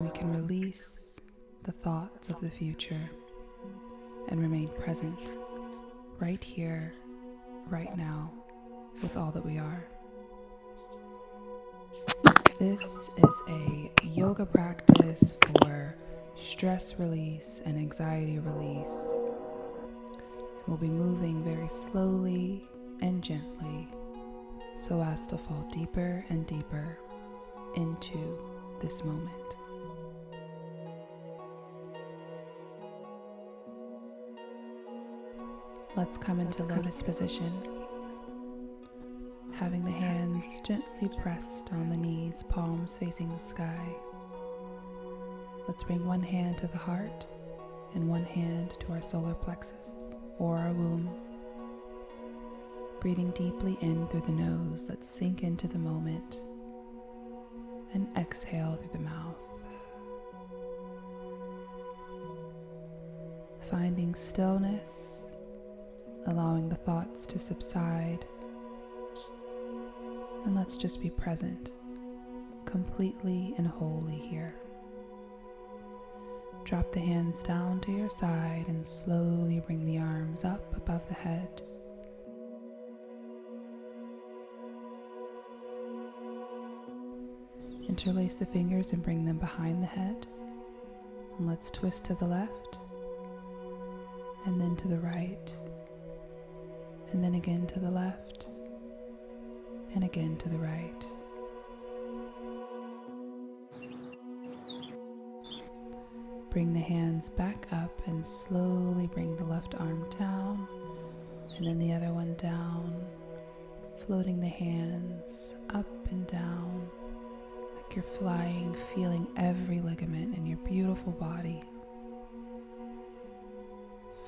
We can release the thoughts of the future and remain present right here, right now, with all that we are. This is a yoga practice for stress release and anxiety release. We'll be moving very slowly and gently so as to fall deeper and deeper into this moment. Let's come into lotus position, having the hands gently pressed on the knees, palms facing the sky. Let's bring one hand to the heart and one hand to our solar plexus or our womb. Breathing deeply in through the nose, let's sink into the moment and exhale through the mouth. Finding stillness, allowing the thoughts to subside, and let's just be present, completely and wholly here. Drop the hands down to your side and slowly bring the arms up above the head. Interlace the fingers and bring them behind the head. And let's twist to the left, and then to the right, and then again to the left, and again to the right. Bring the hands back up and slowly bring the left arm down and then the other one down, floating the hands up and down like you're flying, feeling every ligament in your beautiful body.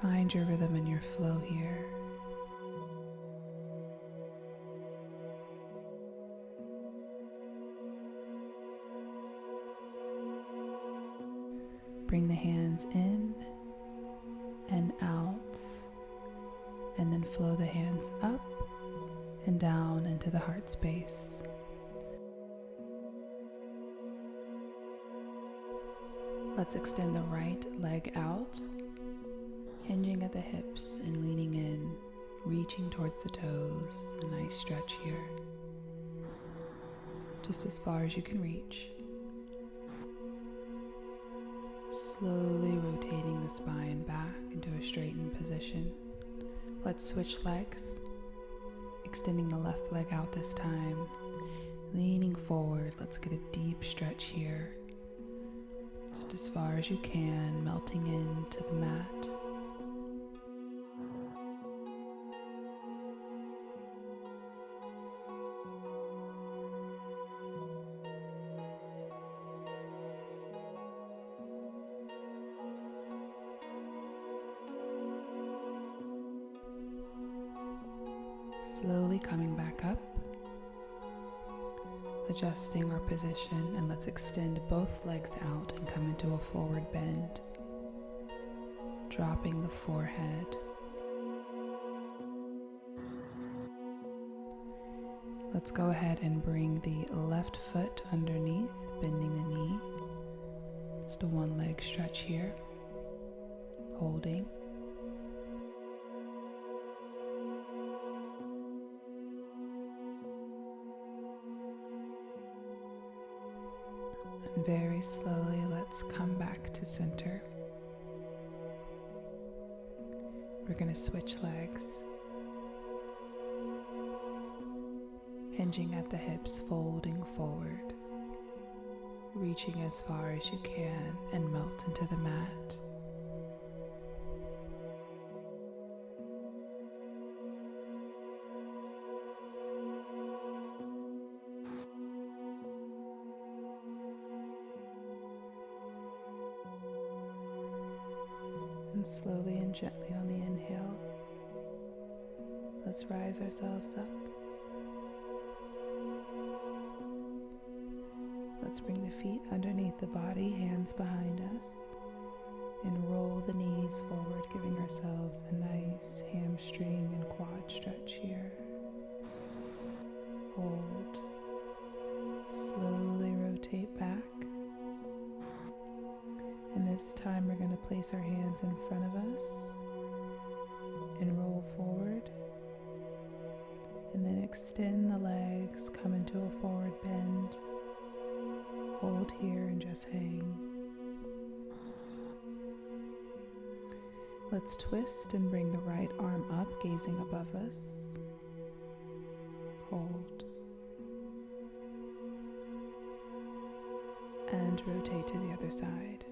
Find your rhythm and your flow here. Bring the hands in and out, and then flow the hands up and down into the heart space. Let's extend the right leg out, hinging at the hips and leaning in, reaching towards the toes. A nice stretch here, just as far as you can reach. Slowly rotating the spine back into a straightened position. Let's switch legs, extending the left leg out this time, leaning forward. Let's get a deep stretch here, just as far as you can, melting into the mat. Slowly coming back up, adjusting our position, and let's extend both legs out and come into a forward bend, dropping the forehead. Let's go ahead and bring the left foot underneath, bending the knee. Just a one leg stretch here, holding. And very slowly, let's come back to center. We're going to switch legs. Hinging at the hips, folding forward. Reaching as far as you can and melt into the mat. And slowly and gently on the inhale, let's rise ourselves up. Let's bring the feet underneath the body, hands behind us, and roll the knees forward, giving ourselves a nice hamstring and quad stretch here. Hold. Slowly rotate back. this time we're going to place our hands in front of us and roll forward. And then extend the legs, come into a forward bend. Hold here and just hang. Let's twist and bring the right arm up, gazing above us. Hold. And rotate to the other side.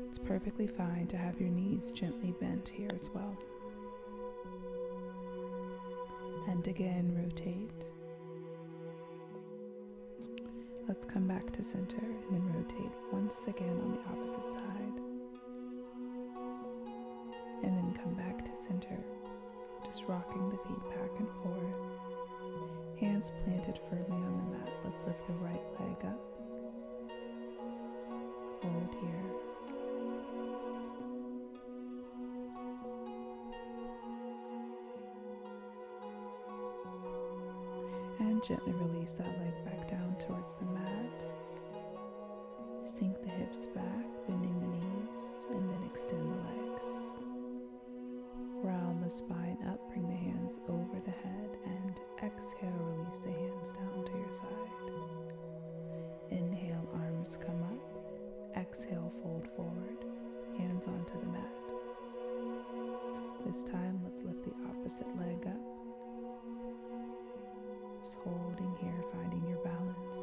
It's perfectly fine to have your knees gently bent here as well. And again, rotate. Let's come back to center and then rotate once again on the opposite side. And then come back to center, just rocking the feet back and forth. Hands planted firmly on the mat. Let's lift the right leg up. Hold here. And gently release that leg back down towards the mat. Sink the hips back, bending the knees, and then extend the legs. Round the spine up, bring the hands over the head, and exhale, release the hands down to your side. Inhale, arms come up. Exhale, fold forward, hands onto the mat. This time, let's lift the opposite leg up. Just holding here, finding your balance.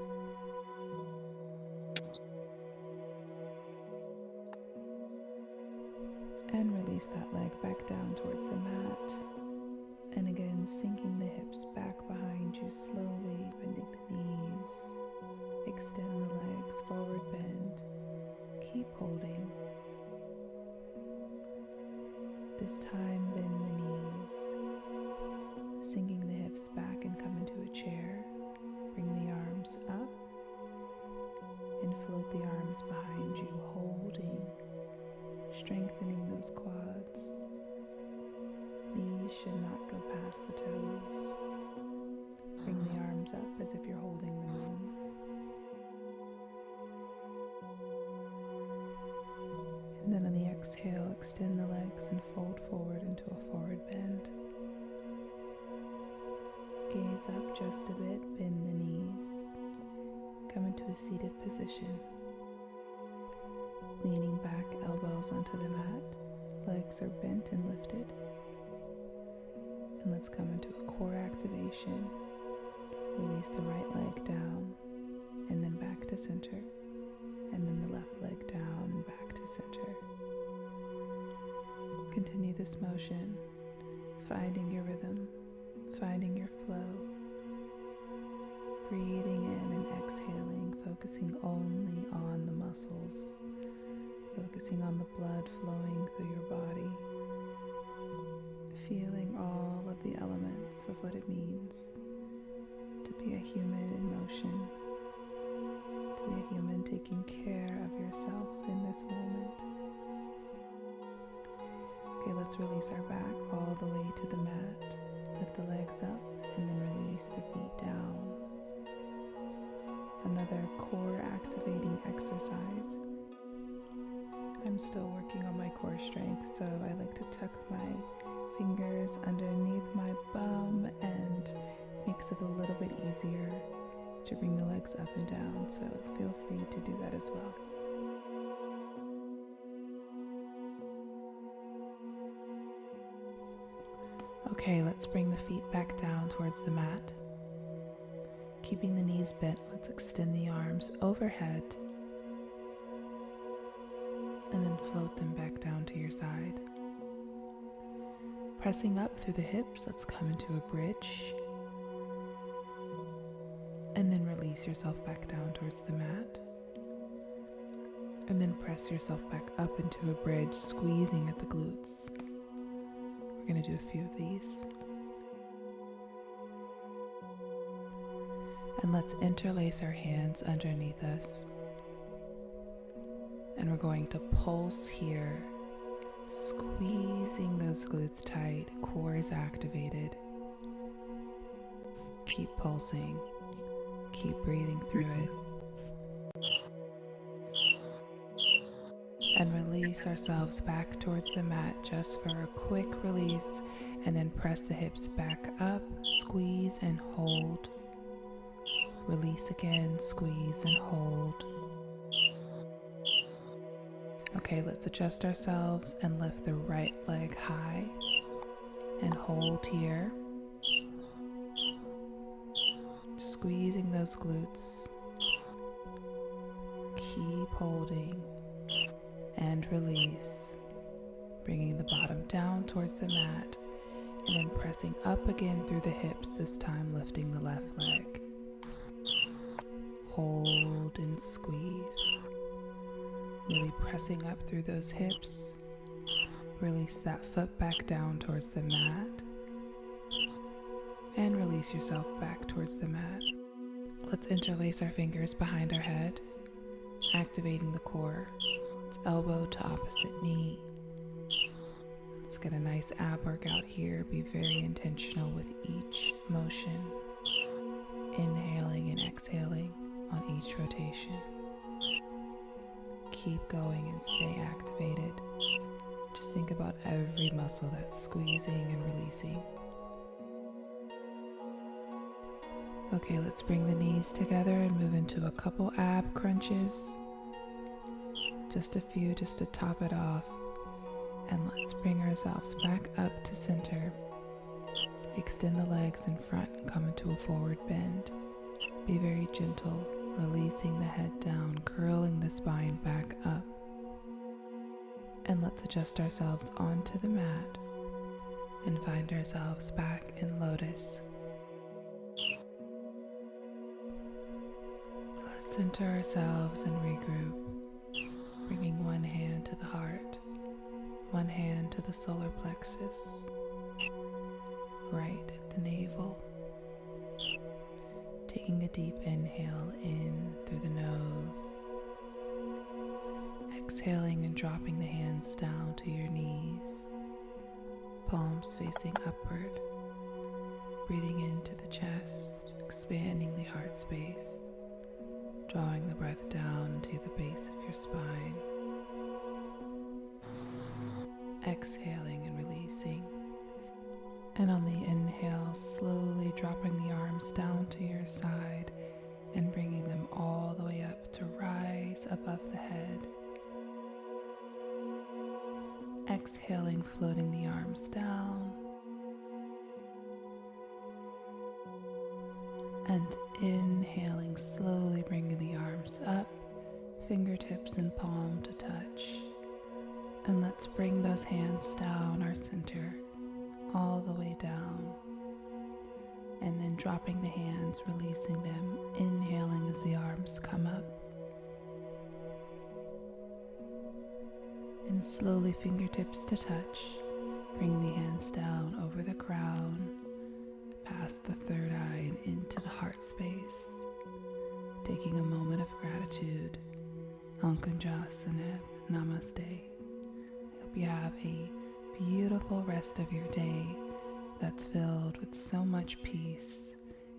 And release that leg back down towards the mat. And again, sinking the hips back behind you slowly, bending the knees. Extend the legs, forward bend. Keep holding. This time, bend the knees. Sinking the hips back and come into a chair. Bring the arms up and float the arms behind you, holding, strengthening those quads. Knees should not go past the toes. Bring the arms up as if you're holding the moon. And then on the exhale, extend the legs and fold forward into a forward bend. Gaze up just a bit, bend the knees. Come into a seated position. Leaning back, elbows onto the mat. Legs are bent and lifted. And let's come into a core activation. Release the right leg down, and then back to center. And then the left leg down and back to center. Continue this motion, finding your rhythm, finding your flow. Breathing in and exhaling, focusing only on the muscles, focusing on the blood flowing through your body, feeling all of the elements of what it means to be a human in motion, to be a human taking care of yourself in this moment. Okay, let's release our back all the way to the mat. Lift the legs up and then release the feet down. Another core activating exercise. I'm still working on my core strength, so I like to tuck my fingers underneath my bum, and makes it a little bit easier to bring the legs up and down, so feel free to do that as well. Okay, let's bring the feet back down towards the mat. Keeping the knees bent, let's extend the arms overhead and then float them back down to your side. Pressing up through the hips, let's come into a bridge and then release yourself back down towards the mat. And then press yourself back up into a bridge, squeezing at the glutes. We're going to do a few of these. And let's interlace our hands underneath us. And we're going to pulse here, squeezing those glutes tight, core is activated. Keep pulsing, keep breathing through it. and release ourselves back towards the mat just for a quick release, and then press the hips back up, squeeze and hold. Release again, squeeze and hold. Okay, let's adjust ourselves and lift the right leg high and hold here. Squeezing those glutes. Keep holding and release. Bringing the bottom down towards the mat and then pressing up again through the hips, this time lifting the left leg. Hold and squeeze. Really pressing up through those hips. Release that foot back down towards the mat. And release yourself back towards the mat. Let's interlace our fingers behind our head, activating the core. Let's elbow to opposite knee. Let's get a nice ab workout here. Be very intentional with each motion. Inhaling and exhaling on each rotation. Keep going and stay activated. Just think about every muscle that's squeezing and releasing. Okay, let's bring the knees together and move into a couple ab crunches. Just a few, just to top it off. And let's bring ourselves back up to center. Extend the legs in front and come into a forward bend. Be very gentle, releasing the head down, curling the spine back up. And let's adjust ourselves onto the mat and find ourselves back in lotus. Let's center ourselves and regroup, bringing one hand to the heart, one hand to the solar plexus, right at the navel. Taking a deep inhale in through the nose. Exhaling and dropping the hands down to your knees. Palms facing upward. Breathing into the chest, expanding the heart space. Drawing the breath down to the base of your spine. Exhaling and releasing. And on the inhale, slowly dropping the arms down to your side and bringing them all the way up to rise above the head. Exhaling, floating the arms down. And inhaling, slowly bringing the arms up, fingertips and palm to touch. And let's bring those hands down our center, all the way down. And then dropping the hands, releasing them, inhaling as the arms come up. And slowly fingertips to touch, bringing the hands down over the crown, past the third eye and into the heart space. Taking a moment of gratitude. Ankunjasana, namaste. I hope you have a beautiful rest of your day that's filled with so much peace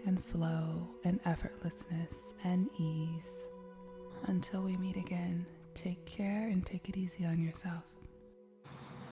and flow and effortlessness and ease. Until we meet again, take care and take it easy on yourself.